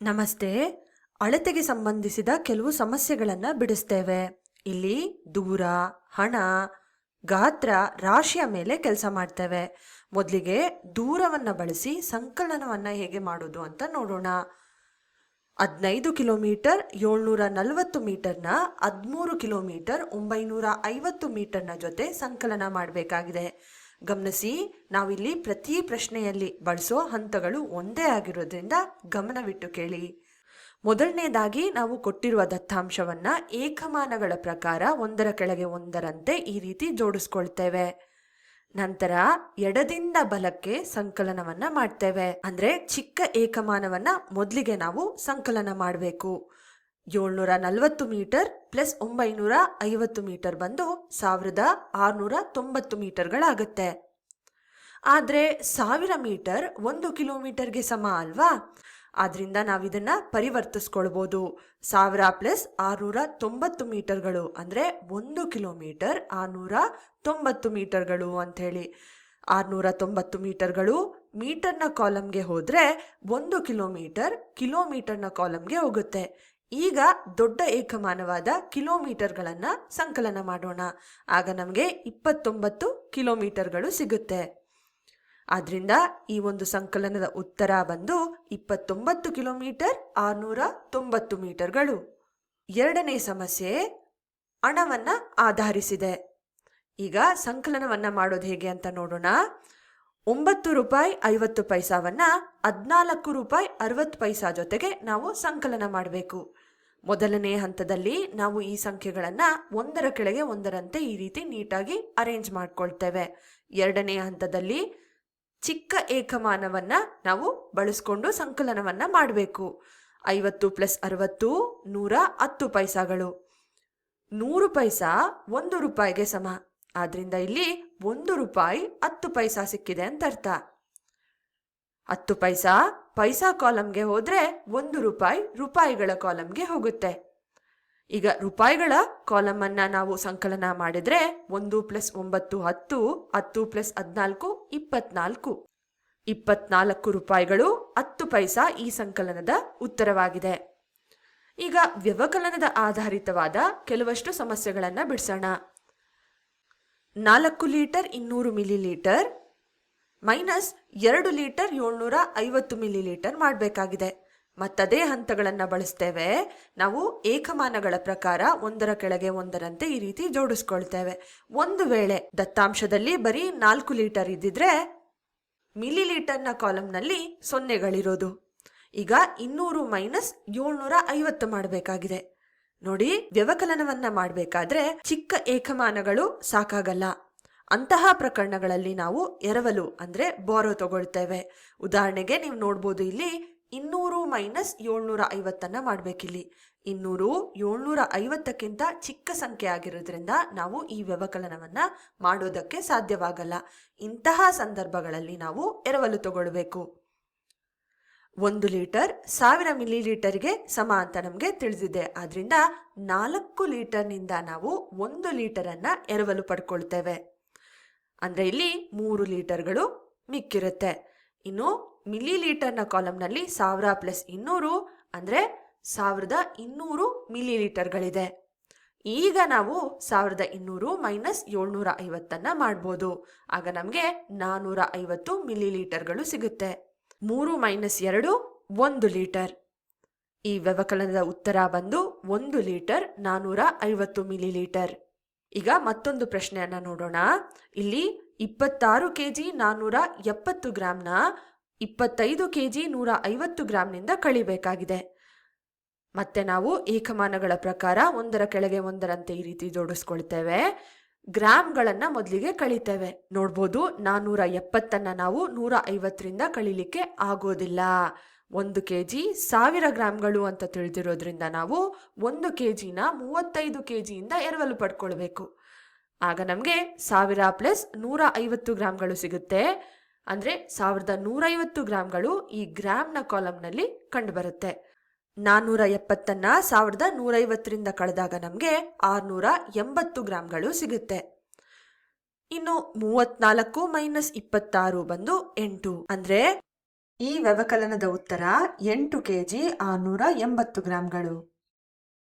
ನಮಸ್ತೆ. ಅಳತೆಗೆ ಸಂಬಂಧಿಸಿದ ಕೆಲವು ಸಮಸ್ಯೆಗಳನ್ನು ಬಿಡಿಸ್ತೇವೆ. ಇಲ್ಲಿ ದೂರ, ಹಣ, ಗಾತ್ರ, ರಾಶಿಯ ಮೇಲೆ ಕೆಲಸ ಮಾಡ್ತೇವೆ. ಮೊದಲಿಗೆ ದೂರವನ್ನು ಬಳಸಿ ಸಂಕಲನವನ್ನು ಹೇಗೆ ಮಾಡೋದು ಅಂತ ನೋಡೋಣ. 15 ಕಿಲೋಮೀಟರ್ 740 ಮೀಟರ್ನ 13 ಕಿಲೋಮೀಟರ್ 950 ಮೀಟರ್ನ ಜೊತೆ ಸಂಕಲನ ಮಾಡಬೇಕಾಗಿದೆ. ಗಮನಿಸಿ, ನಾವಿಲ್ಲಿ ಪ್ರತಿ ಪ್ರಶ್ನೆಯಲ್ಲಿ ಬಳಸೋ ಹಂತಗಳು ಒಂದೇ ಆಗಿರೋದ್ರಿಂದ ಗಮನವಿಟ್ಟು ಕೇಳಿ. ಮೊದಲನೇದಾಗಿ ನಾವು ಕೊಟ್ಟಿರುವ ದತ್ತಾಂಶವನ್ನ ಏಕಮಾನಗಳ ಪ್ರಕಾರ ಒಂದರ ಕೆಳಗೆ ಒಂದರಂತೆ ಈ ರೀತಿ ಜೋಡಿಸ್ಕೊಳ್ತೇವೆ. ನಂತರ ಎಡದಿಂದ ಬಲಕ್ಕೆ ಸಂಕಲನವನ್ನ ಮಾಡ್ತೇವೆ. ಅಂದ್ರೆ ಚಿಕ್ಕ ಏಕಮಾನವನ್ನ ಮೊದಲಿಗೆ ನಾವು ಸಂಕಲನ ಮಾಡಬೇಕು. 740 ಮೀಟರ್ ಪ್ಲಸ್ 950 ಮೀಟರ್ ಬಂದು 1690 ಮೀಟರ್ಗಳಾಗುತ್ತೆ. ಆದ್ರೆ 1000 ಮೀಟರ್ 1 ಕಿಲೋಮೀಟರ್ಗೆ ಸಮ ಅಲ್ವಾ? ಆದ್ರಿಂದ ನಾವಿದನ್ನ ಪರಿವರ್ತಿಸ್ಕೊಳ್ಬಹುದು. 1000 ಪ್ಲಸ್ 690 ಮೀಟರ್ಗಳು ಅಂದ್ರೆ 1 ಕಿಲೋಮೀಟರ್ 690 ಮೀಟರ್ಗಳು ಅಂತ ಹೇಳಿ. 690 ಮೀಟರ್ಗಳು ಮೀಟರ್ನ ಕಾಲಂಗೆ ಹೋದ್ರೆ 1 ಕಿಲೋಮೀಟರ್ ಕಿಲೋಮೀಟರ್ನ ಕಾಲಂಗೆ ಹೋಗುತ್ತೆ. ಈಗ ದೊಡ್ಡ ಏಕಮಾನವಾದ ಕಿಲೋಮೀಟರ್ಗಳನ್ನ ಸಂಕಲನ ಮಾಡೋಣ. ಆಗ ನಮಗೆ 29 ಕಿಲೋಮೀಟರ್ಗಳು ಸಿಗುತ್ತೆ. ಆದ್ರಿಂದ ಈ ಒಂದು ಸಂಕಲನದ ಉತ್ತರ ಬಂದು 29 ಕಿಲೋಮೀಟರ್ 690 ಮೀಟರ್ಗಳು. ಎರಡನೇ ಸಮಸ್ಯೆ ಹಣವನ್ನ ಆಧರಿಸಿದೆ. ಈಗ ಸಂಕಲನವನ್ನ ಮಾಡೋದು ಹೇಗೆ ಅಂತ ನೋಡೋಣ. 9 ರೂಪಾಯಿ 50 ಪೈಸಾವನ್ನ 14 ರೂಪಾಯಿ 60 ಪೈಸಾ ಜೊತೆಗೆ ನಾವು ಸಂಕಲನ ಮಾಡಬೇಕು. ಮೊದಲನೇ ಹಂತದಲ್ಲಿ ನಾವು ಈ ಸಂಖ್ಯೆಗಳನ್ನ ಒಂದರ ಕೆಳಗೆ ಒಂದರಂತೆ ಈ ರೀತಿ ನೀಟಾಗಿ ಅರೇಂಜ್ ಮಾಡ್ಕೊಳ್ತೇವೆ. ಎರಡನೇ ಹಂತದಲ್ಲಿ ಚಿಕ್ಕ ಏಕಮಾನವನ್ನ ನಾವು ಬಳಸ್ಕೊಂಡು ಸಂಕಲನವನ್ನ ಮಾಡಬೇಕು. 50 ಪ್ಲಸ್ 60 110 ಪೈಸಾಗಳು. 100 ಪೈಸಾ 1 ರೂಪಾಯಿಗೆ ಸಮ. ಆದ್ರಿಂದ ಇಲ್ಲಿ 1 ರೂಪಾಯಿ 10 ಪೈಸಾ ಸಿಕ್ಕಿದೆ ಅಂತ ಅರ್ಥ. 10 ಪೈಸಾ ಪೈಸಾ ಕಾಲಂಗೆ ಹೋದ್ರೆ 1 ರೂಪಾಯಿ ರೂಪಾಯಿಗಳ ಕಾಲಂಗೆ ಹೋಗುತ್ತೆ. ಈಗ ರೂಪಾಯಿಗಳ ಕಾಲಮ್ ಅನ್ನ ನಾವು ಸಂಕಲನ ಮಾಡಿದ್ರೆ 1 ಪ್ಲಸ್ 9 10, 10 ಪ್ಲಸ್ 14 24. 24 ರೂಪಾಯಿಗಳು 10 ಪೈಸಾ ಈ ಸಂಕಲನದ ಉತ್ತರವಾಗಿದೆ. ಈಗ ವ್ಯವಕಲನದ ಆಧಾರಿತವಾದ ಕೆಲವಷ್ಟು ಸಮಸ್ಯೆಗಳನ್ನ ಬಿಡಿಸೋಣ. 4 litre 200 millilitre minus 2 litre 750 millilitre ಮಾಡಬೇಕಾಗಿದೆ. ಮತ್ತದೇ ಹಂತಗಳನ್ನು ಬಳಸ್ತೇವೆ. ನಾವು ಏಕಮಾನಗಳ ಪ್ರಕಾರ ಒಂದರ ಕೆಳಗೆ ಒಂದರಂತೆ ಈ ರೀತಿ ಜೋಡಿಸ್ಕೊಳ್ತೇವೆ. ಒಂದು ವೇಳೆ ದತ್ತಾಂಶದಲ್ಲಿ ಬರೀ 4 ಲೀಟರ್ ಇದ್ದಿದ್ರೆ ಮಿಲಿಲೀಟರ್ನ ಕಾಲಂನಲ್ಲಿ ಸೊನ್ನೆಗಳಿರೋದು. ಈಗ 200 ಮೈನಸ್ 750 ಮಾಡಬೇಕಾಗಿದೆ. ನೋಡಿ, ವ್ಯವಕಲನವನ್ನ ಮಾಡಬೇಕಾದ್ರೆ ಚಿಕ್ಕ ಏಕಮಾನಗಳು ಸಾಕಾಗಲ್ಲ. ಅಂತಹ ಪ್ರಕರಣಗಳಲ್ಲಿ ನಾವು ಎರವಲು ಅಂದ್ರೆ ಬಾರೋ ತಗೊಳ್ತೇವೆ. ಉದಾಹರಣೆಗೆ ನೀವು ನೋಡ್ಬೋದು, ಇಲ್ಲಿ 200 ಮೈನಸ್ 750 ಮಾಡಬೇಕಿಲ್ಲಿ. 200 750ಕ್ಕಿಂತ ಚಿಕ್ಕ ಸಂಖ್ಯೆ ಆಗಿರೋದ್ರಿಂದ ನಾವು ಈ ವ್ಯವಕಲನವನ್ನ ಮಾಡೋದಕ್ಕೆ ಸಾಧ್ಯವಾಗಲ್ಲ. ಇಂತಹ ಸಂದರ್ಭಗಳಲ್ಲಿ ನಾವು ಎರವಲು ತಗೊಳ್ಬೇಕು. 1 ಲೀಟರ್ 1000 ಮಿಲಿಲೀಟರ್ಗೆ ಸಮ ಅಂತ ನಮಗೆ ತಿಳಿದಿದೆ. ಆದ್ರಿಂದ 4 ಲೀಟರ್ನಿಂದ ನಾವು 1 ಲೀಟರನ್ನ ಎರವಲು ಪಡ್ಕೊಳ್ತೇವೆ. ಅಂದ್ರೆ ಇಲ್ಲಿ 3 ಲೀಟರ್ಗಳು ಮಿಕ್ಕಿರುತ್ತೆ. ಇನ್ನು ಮಿಲಿಲೀಟರ್ನ ಕಾಲಂನಲ್ಲಿ 1000 ಪ್ಲಸ್ 200 ಅಂದ್ರೆ 1200 ಮಿಲಿಲೀಟರ್ಗಳಿದೆ. ಈಗ ನಾವು 1200 ಮೈನಸ್ 750 ಮಾಡ್ಬೋದು. ಆಗ ನಮಗೆ 450 ಮಿಲಿಲೀಟರ್ಗಳು ಸಿಗುತ್ತೆ. 3 ಮೈನಸ್ 2 1 ಲೀಟರ್. ಈ ವ್ಯವಕಲನದ ಉತ್ತರ ಬಂದು 1 ಲೀಟರ್ 450 ಮಿಲಿಲೀಟರ್. ಈಗ ಮತ್ತೊಂದು ಪ್ರಶ್ನೆಯನ್ನ ನೋಡೋಣ. ಇಲ್ಲಿ 26 ಕೆಜಿ 470 ಗ್ರಾಂನ 25 ಕೆಜಿ 150 ಗ್ರಾಂನಿಂದ ಕಳಿಬೇಕಾಗಿದೆ. ಮತ್ತೆ ನಾವು ಏಕಮಾನಗಳ ಪ್ರಕಾರ ಒಂದರ ಕೆಳಗೆ ಒಂದರಂತೆ ಈ ರೀತಿ ಜೋಡಿಸ್ಕೊಳ್ತೇವೆ. ಗ್ರಾಮ್ಗಳನ್ನ ಮೊದಲಿಗೆ ಕಳಿತೇವೆ. ನೋಡ್ಬೋದು, 470 ನಾವು 150ರಿಂದ ಕಳಿಲಿಕ್ಕೆ ಆಗೋದಿಲ್ಲ. 1 ಕೆಜಿ 1000 ಗ್ರಾಂಗಳು ಅಂತ ತಿಳಿದಿರೋದ್ರಿಂದ ನಾವು 1 ಕೆಜಿನ 35 ಕೆಜಿಯಿಂದ ಎರವಲು ಪಡ್ಕೊಳ್ಬೇಕು. ಆಗ ನಮಗೆ 1000 ಪ್ಲಸ್ 150 ಗ್ರಾಂಗಳು ಸಿಗುತ್ತೆ. ಅಂದ್ರೆ 1150 ಗ್ರಾಂಗಳು ಈ ಗ್ರಾಮ್ನ ಕಾಲಂನಲ್ಲಿ ಕಂಡು ಬರುತ್ತೆ. 470 1150ರಿಂದ ಕಳೆದಾಗ ನಮಗೆ 680 ಗ್ರಾಂಗಳು ಸಿಗುತ್ತೆ. ಇನ್ನು 34 ಮೈನಸ್ 26 ಬಂದು 8. ಅಂದ್ರೆ ಈ ವ್ಯವಕಲನದ ಉತ್ತರ 8 kg 680 ಗ್ರಾಂಗಳು.